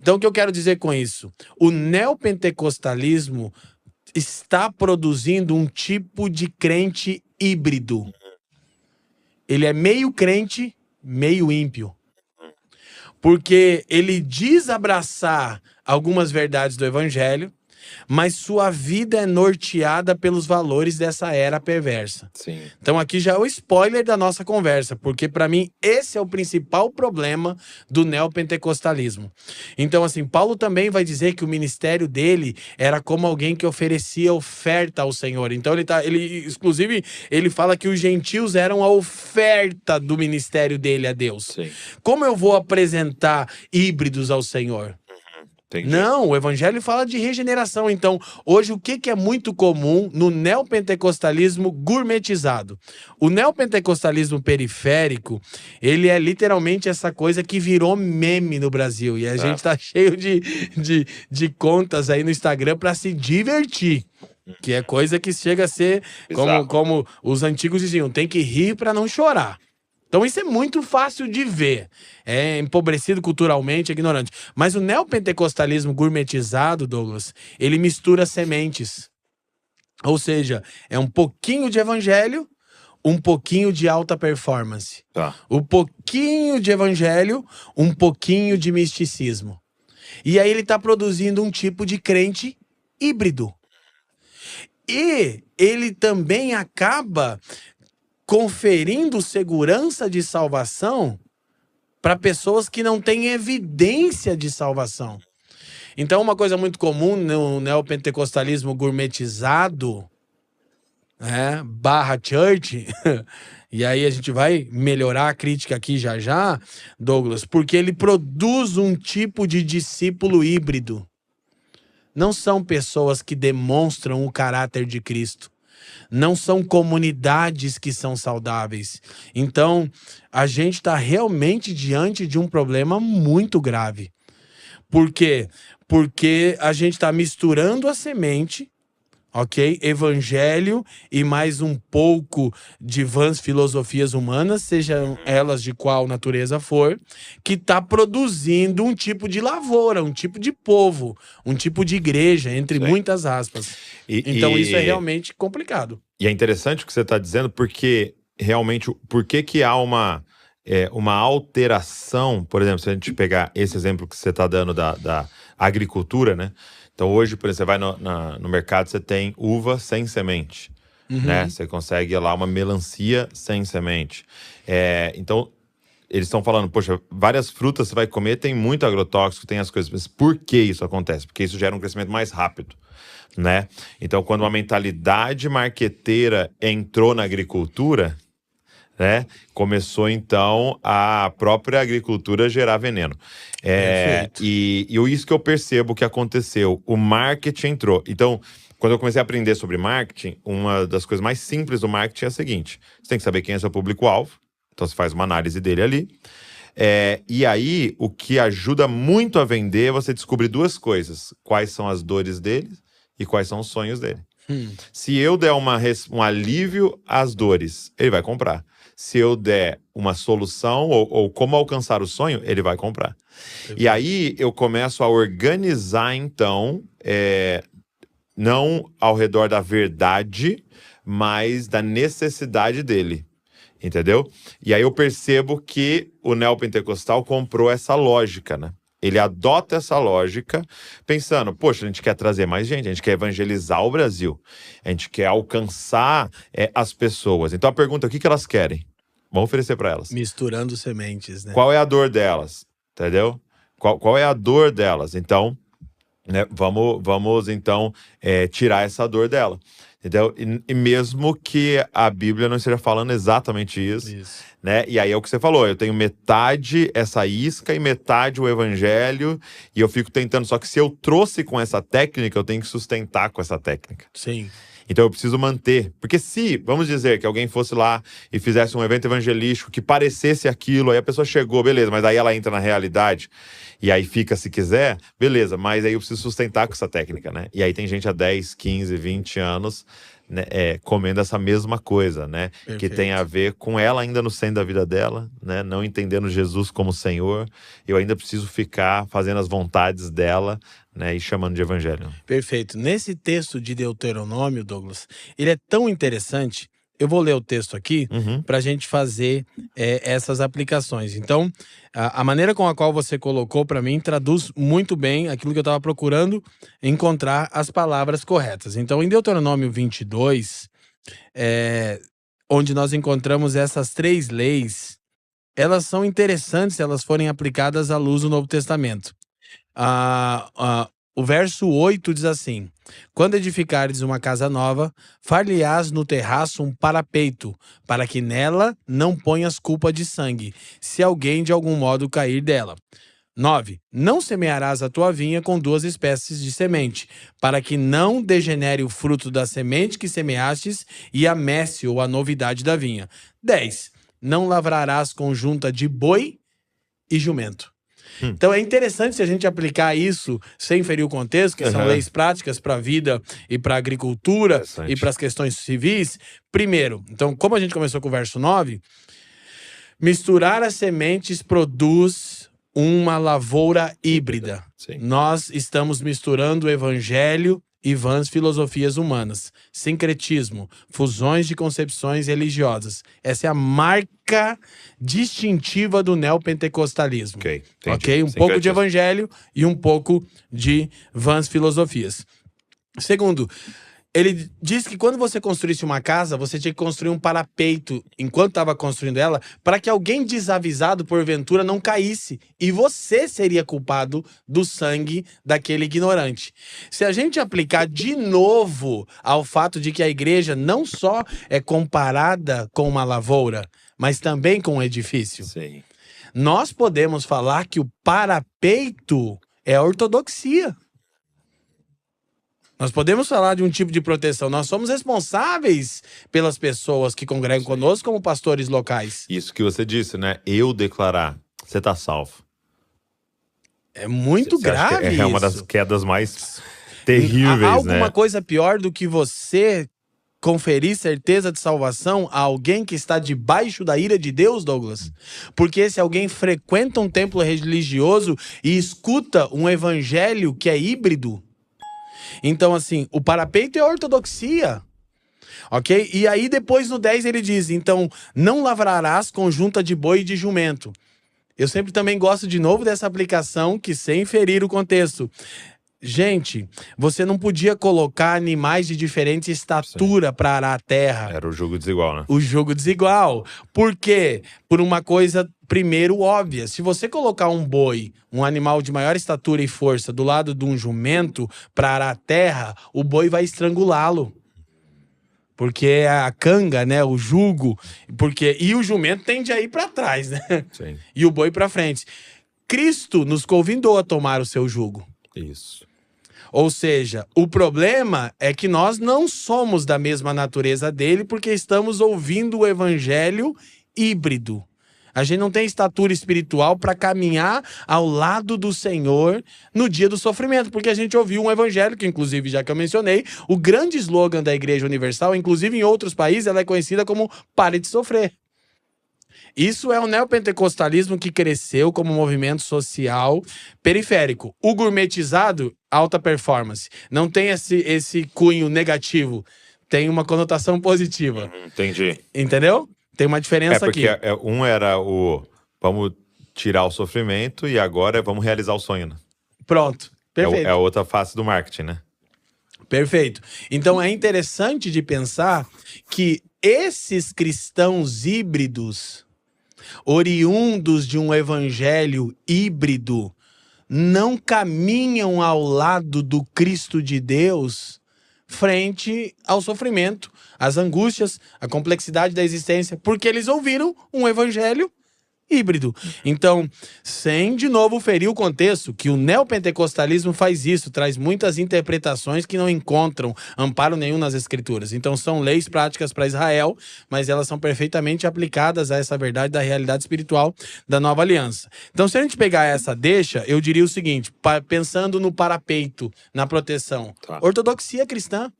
Então, o que eu quero dizer com isso? O neopentecostalismo está produzindo um tipo de crente híbrido. Ele é meio crente, meio ímpio. Porque ele diz abraçar algumas verdades do evangelho, mas sua vida é norteada pelos valores dessa era perversa. Sim. Então aqui já é o spoiler da nossa conversa, porque para mim esse é o principal problema do neopentecostalismo. Então assim, Paulo também vai dizer que o ministério dele era como alguém que oferecia oferta ao Senhor. Então inclusive ele fala que os gentios eram a oferta do ministério dele a Deus. Sim. Como eu vou apresentar híbridos ao Senhor? Entendi. Não, o evangelho fala de regeneração. Então, hoje o que é muito comum no neopentecostalismo gourmetizado? O neopentecostalismo periférico, ele é literalmente essa coisa que virou meme no Brasil. E a gente tá cheio de contas aí no Instagram para se divertir. Que é coisa que chega a ser, como os antigos diziam, tem que rir para não chorar. Então isso é muito fácil de ver. É empobrecido culturalmente, é ignorante. Mas o neopentecostalismo gourmetizado, Douglas, ele mistura sementes. Ou seja, é um pouquinho de evangelho, um pouquinho de alta performance. Tá. Um pouquinho de evangelho, um pouquinho de misticismo. E aí ele está produzindo um tipo de crente híbrido. E ele também acaba conferindo segurança de salvação para pessoas que não têm evidência de salvação. Então, uma coisa muito comum no neopentecostalismo gourmetizado, né, /church, e aí a gente vai melhorar a crítica aqui já, Douglas, porque ele produz um tipo de discípulo híbrido. Não são pessoas que demonstram o caráter de Cristo. Não são comunidades que são saudáveis. Então, a gente está realmente diante de um problema muito grave. Por quê? Porque a gente está misturando a semente, ok? Evangelho e mais um pouco de vãs filosofias humanas, sejam elas de qual natureza for, que está produzindo um tipo de lavoura, um tipo de povo, um tipo de igreja, entre muitas aspas. Então isso é realmente complicado. E é interessante o que você está dizendo, porque realmente, por que há uma alteração, por exemplo, se a gente pegar esse exemplo que você está dando da agricultura, né? Então hoje, por exemplo, você vai no mercado, você tem uva sem semente, né? Você consegue lá uma melancia sem semente. Então, eles estão falando, poxa, várias frutas você vai comer, tem muito agrotóxico, tem as coisas. Mas por que isso acontece? Porque isso gera um crescimento mais rápido, né? Então, quando uma mentalidade marqueteira entrou na agricultura, né, começou então a própria agricultura gerar veneno. E isso que eu percebo que aconteceu, o marketing entrou. Então, quando eu comecei a aprender sobre marketing, uma das coisas mais simples do marketing é a seguinte: você tem que saber quem é seu público-alvo, então você faz uma análise dele ali. E aí, o que ajuda muito a vender é você descobrir duas coisas: quais são as dores dele e quais são os sonhos dele. Se eu der um alívio às dores, ele vai comprar. Se eu der uma solução ou como alcançar o sonho, ele vai comprar. E aí eu começo a organizar, então, não ao redor da verdade, mas da necessidade dele. Entendeu? E aí eu percebo que o neopentecostal comprou essa lógica, né? Ele adota essa lógica pensando, poxa, a gente quer trazer mais gente, a gente quer evangelizar o Brasil, a gente quer alcançar as pessoas. Então a pergunta, o que elas querem? Vamos oferecer para elas. Misturando sementes, né? Qual é a dor delas? Entendeu? Qual é a dor delas? Então, né, vamos então tirar essa dor dela. Entendeu? E mesmo que a Bíblia não esteja falando exatamente isso, né? E aí é o que você falou, eu tenho metade essa isca e metade o evangelho, e eu fico tentando, só que se eu trouxe com essa técnica, eu tenho que sustentar com essa técnica. Sim. Então eu preciso manter, porque se, vamos dizer, que alguém fosse lá e fizesse um evento evangelístico que parecesse aquilo, aí a pessoa chegou, beleza, mas aí ela entra na realidade, e aí fica se quiser, beleza, mas aí eu preciso sustentar com essa técnica, né? E aí tem gente há 10, 15, 20 anos né, comendo essa mesma coisa, né? Que Perfeito. tem a ver com ela ainda no centro da vida dela, né? Não entendendo Jesus como Senhor. Eu ainda preciso ficar fazendo as vontades dela, né? E chamando de evangelho. Perfeito. Nesse texto de Deuteronômio, Douglas, ele é tão interessante. Eu vou ler o texto aqui Uhum. para a gente fazer essas aplicações. Então, a maneira com a qual você colocou para mim traduz muito bem aquilo que eu estava procurando encontrar as palavras corretas. Então, em Deuteronômio 22, onde nós encontramos essas 3 leis, elas são interessantes se elas forem aplicadas à luz do Novo Testamento. O verso 8 diz assim: quando edificares uma casa nova, far-lhe-ás no terraço um parapeito, para que nela não ponhas culpa de sangue, se alguém de algum modo cair dela. 9. Não semearás a tua vinha com 2 espécies de semente, para que não degenere o fruto da semente que semeastes e a messe ou a novidade da vinha. 10. Não lavrarás conjunta de boi e jumento. Então é interessante se a gente aplicar isso sem ferir o contexto, que são leis práticas para a vida e para a agricultura e para as questões civis. Primeiro, então, como a gente começou com o verso 9, misturar as sementes produz uma lavoura híbrida. Sim. Nós estamos misturando o evangelho e vãs filosofias humanas, sincretismo, fusões de concepções religiosas. Essa é a marca distintiva do neopentecostalismo. Ok, entendi. Ok? Um pouco de evangelho e um pouco de vãs filosofias. Segundo, ele diz que quando você construísse uma casa, você tinha que construir um parapeito enquanto estava construindo ela, para que alguém desavisado, porventura, não caísse. E você seria culpado do sangue daquele ignorante. Se a gente aplicar de novo ao fato de que a igreja não só é comparada com uma lavoura, mas também com um edifício, Sim. nós podemos falar que o parapeito é a ortodoxia. Nós podemos falar de um tipo de proteção. Nós somos responsáveis pelas pessoas que congregam conosco como pastores locais. Isso que você disse, né? Eu declarar, você tá salvo. É muito grave isso. É uma das quedas mais terríveis, Há alguma né? coisa pior do que você conferir certeza de salvação a alguém que está debaixo da ira de Deus, Douglas? Porque se alguém frequenta um templo religioso e escuta um evangelho que é híbrido, então, assim, o parapeito é a ortodoxia, ok? E aí, depois no 10 ele diz, então, não lavrarás conjunta de boi e de jumento. Eu sempre também gosto de novo dessa aplicação, que sem ferir o contexto. Gente, você não podia colocar animais de diferente estatura para arar a terra. Era o jogo desigual, né? O jogo desigual. Por quê? Por uma coisa, primeiro, óbvia. Se você colocar um boi, um animal de maior estatura e força, do lado de um jumento para arar a terra, o boi vai estrangulá-lo. Porque é a canga, né? O jugo. E o jumento tende a ir para trás, né? Sim. E o boi para frente. Cristo nos convidou a tomar o seu jugo. Isso. Ou seja, o problema é que nós não somos da mesma natureza dele porque estamos ouvindo o evangelho híbrido. A gente não tem estatura espiritual para caminhar ao lado do Senhor no dia do sofrimento, porque a gente ouviu um evangelho que, inclusive, já que eu mencionei, o grande slogan da Igreja Universal, inclusive em outros países, ela é conhecida como "pare de sofrer". Isso é o neopentecostalismo que cresceu como movimento social periférico. O gourmetizado, alta performance, não tem esse cunho negativo, tem uma conotação positiva. Entendi. Entendeu? Tem uma diferença aqui. Porque um era o vamos tirar o sofrimento e agora vamos realizar o sonho, né? Pronto, perfeito. É a outra face do marketing, né? Perfeito. Então é interessante de pensar que esses cristãos híbridos, oriundos de um evangelho híbrido, não caminham ao lado do Cristo de Deus frente ao sofrimento, às angústias, à complexidade da existência, porque eles ouviram um evangelho híbrido. Então, sem de novo ferir o contexto, que o neopentecostalismo faz isso, traz muitas interpretações que não encontram amparo nenhum nas escrituras. Então, são leis práticas para Israel, mas elas são perfeitamente aplicadas a essa verdade da realidade espiritual da nova aliança. Então, se a gente pegar essa deixa, eu diria o seguinte, pensando no parapeito, na proteção. Tá. Ortodoxia cristã.